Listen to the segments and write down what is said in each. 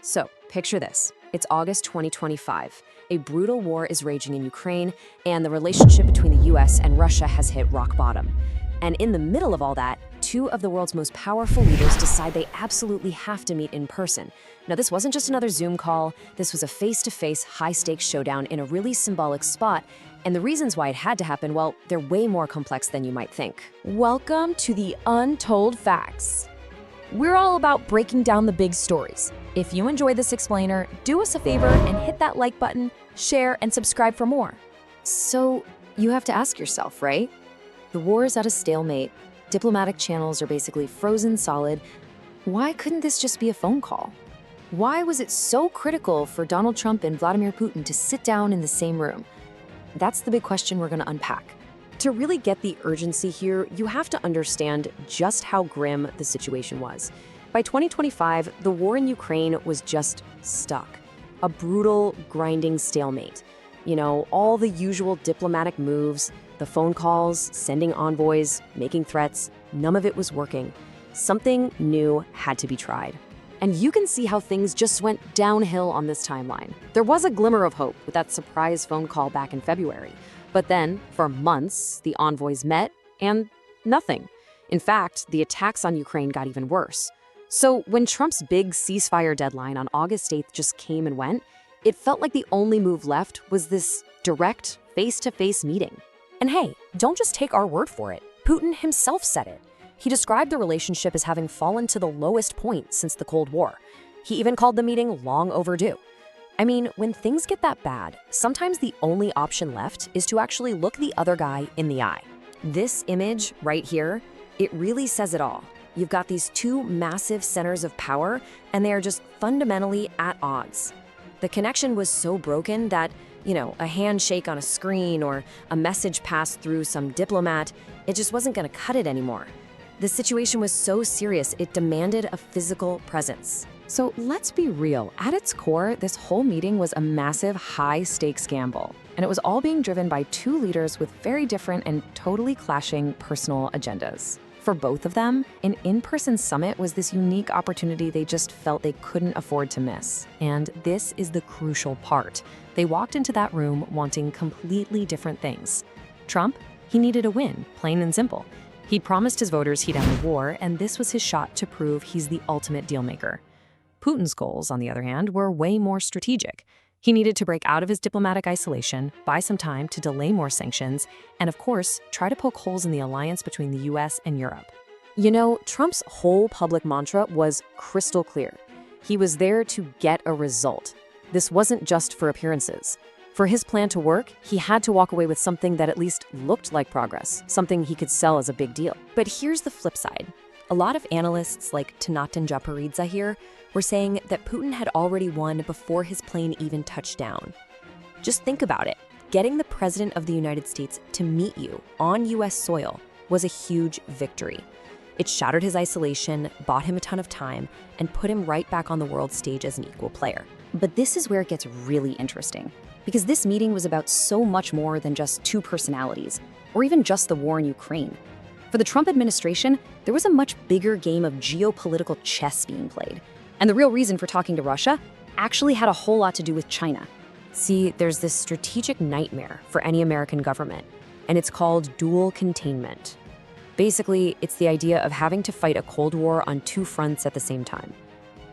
So, picture this. It's August 2025. A brutal war is raging in Ukraine, and the relationship between the US and Russia has hit rock bottom. And in the middle of all that, two of the world's most powerful leaders decide they absolutely have to meet in person. Now, this wasn't just another Zoom call. This was a face-to-face, high-stakes showdown in a really symbolic spot. And the reasons why it had to happen, well, they're way more complex than you might think. Welcome to the Untold Facts. We're all about breaking down the big stories. If you enjoy this explainer, do us a favor and hit that like button, share, and subscribe for more. So, you have to ask yourself, right? The war is at a stalemate. Diplomatic channels are basically frozen solid. Why couldn't this just be a phone call? Why was it so critical for Donald Trump and Vladimir Putin to sit down in the same room? That's the big question we're going to unpack. To really get the urgency here, you have to understand just how grim the situation was. By 2025, the war in Ukraine was just stuck. A brutal, grinding stalemate. You know, all the usual diplomatic moves, the phone calls, sending envoys, making threats, none of it was working. Something new had to be tried. And you can see how things just went downhill on this timeline. There was a glimmer of hope with that surprise phone call back in February. But then, for months, the envoys met, and nothing. In fact, the attacks on Ukraine got even worse. So when Trump's big ceasefire deadline on August 8th just came and went, it felt like the only move left was this direct, face-to-face meeting. And hey, don't just take our word for it. Putin himself said it. He described the relationship as having fallen to the lowest point since the Cold War. He even called the meeting long overdue. I mean, when things get that bad, sometimes the only option left is to actually look the other guy in the eye. This image right here, it really says it all. You've got these two massive centers of power, and they are just fundamentally at odds. The connection was so broken that, a handshake on a screen or a message passed through some diplomat, it just wasn't going to cut it anymore. The situation was so serious, it demanded a physical presence. So let's be real. At its core, this whole meeting was a massive, high-stakes gamble. And it was all being driven by two leaders with very different and totally clashing personal agendas. For both of them, an in-person summit was this unique opportunity they just felt they couldn't afford to miss. And this is the crucial part. They walked into that room wanting completely different things. Trump, he needed a win, plain and simple. He'd promised his voters he'd end the war, and this was his shot to prove he's the ultimate deal-maker. Putin's goals, on the other hand, were way more strategic. He needed to break out of his diplomatic isolation, buy some time to delay more sanctions, and of course, try to poke holes in the alliance between the US and Europe. Trump's whole public mantra was crystal clear. He was there to get a result. This wasn't just for appearances. For his plan to work, he had to walk away with something that at least looked like progress, something he could sell as a big deal. But here's the flip side. A lot of analysts like Tanatan Japaridza here were saying that Putin had already won before his plane even touched down. Just think about it. Getting the President of the United States to meet you on US soil was a huge victory. It shattered his isolation, bought him a ton of time, and put him right back on the world stage as an equal player. But this is where it gets really interesting, because this meeting was about so much more than just two personalities, or even just the war in Ukraine. For the Trump administration, there was a much bigger game of geopolitical chess being played. And the real reason for talking to Russia actually had a whole lot to do with China. See, there's this strategic nightmare for any American government, and it's called dual containment. Basically, it's the idea of having to fight a Cold War on two fronts at the same time.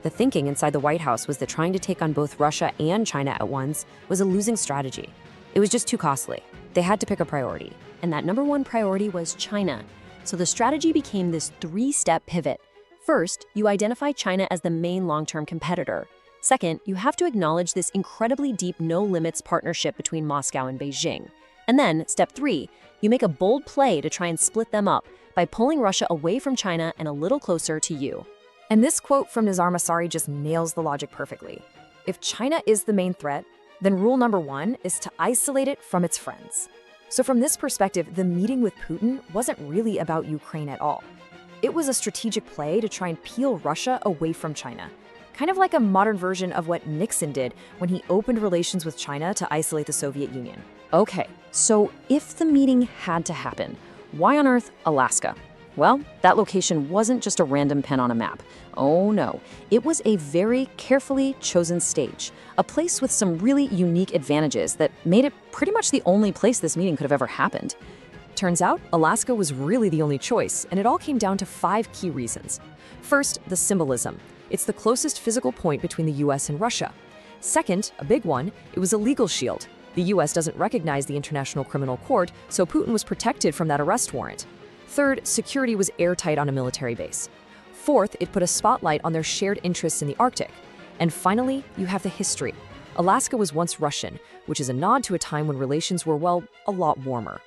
The thinking inside the White House was that trying to take on both Russia and China at once was a losing strategy. It was just too costly. They had to pick a priority. And that number one priority was China. So the strategy became this three-step pivot. First, you identify China as the main long-term competitor. Second, you have to acknowledge this incredibly deep no-limits partnership between Moscow and Beijing. And then, step three, you make a bold play to try and split them up by pulling Russia away from China and a little closer to you. And this quote from Nizar Massari just nails the logic perfectly. If China is the main threat, then rule number one is to isolate it from its friends. So from this perspective, the meeting with Putin wasn't really about Ukraine at all. It was a strategic play to try and peel Russia away from China. Kind of like a modern version of what Nixon did when he opened relations with China to isolate the Soviet Union. Okay, so if the meeting had to happen, why on earth Alaska? Well, that location wasn't just a random pen on a map. Oh no, it was a very carefully chosen stage, a place with some really unique advantages that made it pretty much the only place this meeting could have ever happened. Turns out, Alaska was really the only choice, and it all came down to 5 key reasons. First, the symbolism. It's the closest physical point between the US and Russia. Second, a big one, it was a legal shield. The US doesn't recognize the International Criminal Court, so Putin was protected from that arrest warrant. Third, security was airtight on a military base. Fourth, it put a spotlight on their shared interests in the Arctic. And finally, you have the history. Alaska was once Russian, which is a nod to a time when relations were, well, a lot warmer.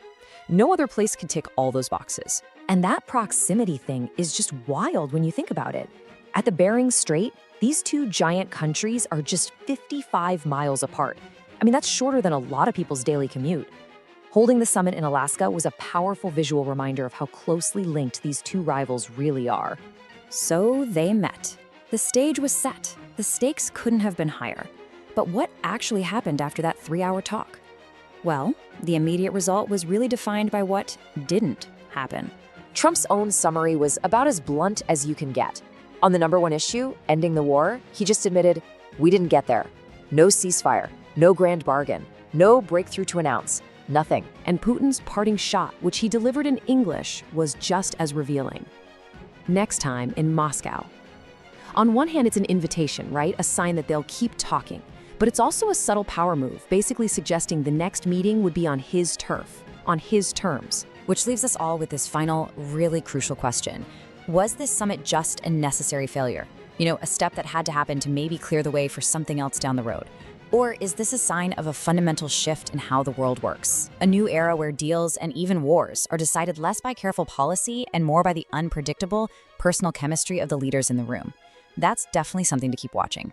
No other place could tick all those boxes. And that proximity thing is just wild when you think about it. At the Bering Strait, these two giant countries are just 55 miles apart. I mean, that's shorter than a lot of people's daily commute. Holding the summit in Alaska was a powerful visual reminder of how closely linked these two rivals really are. So they met. The stage was set. The stakes couldn't have been higher. But what actually happened after that 3-hour talk? Well, the immediate result was really defined by what didn't happen. Trump's own summary was about as blunt as you can get. On the number one issue, ending the war, he just admitted, "We didn't get there. No ceasefire, no grand bargain, no breakthrough to announce, nothing." And Putin's parting shot, which he delivered in English, was just as revealing. Next time in Moscow. On one hand, it's an invitation, right? A sign that they'll keep talking. But it's also a subtle power move, basically suggesting the next meeting would be on his turf, on his terms. Which leaves us all with this final, really crucial question. Was this summit just a necessary failure? A step that had to happen to maybe clear the way for something else down the road? Or is this a sign of a fundamental shift in how the world works? A new era where deals and even wars are decided less by careful policy and more by the unpredictable, personal chemistry of the leaders in the room? That's definitely something to keep watching.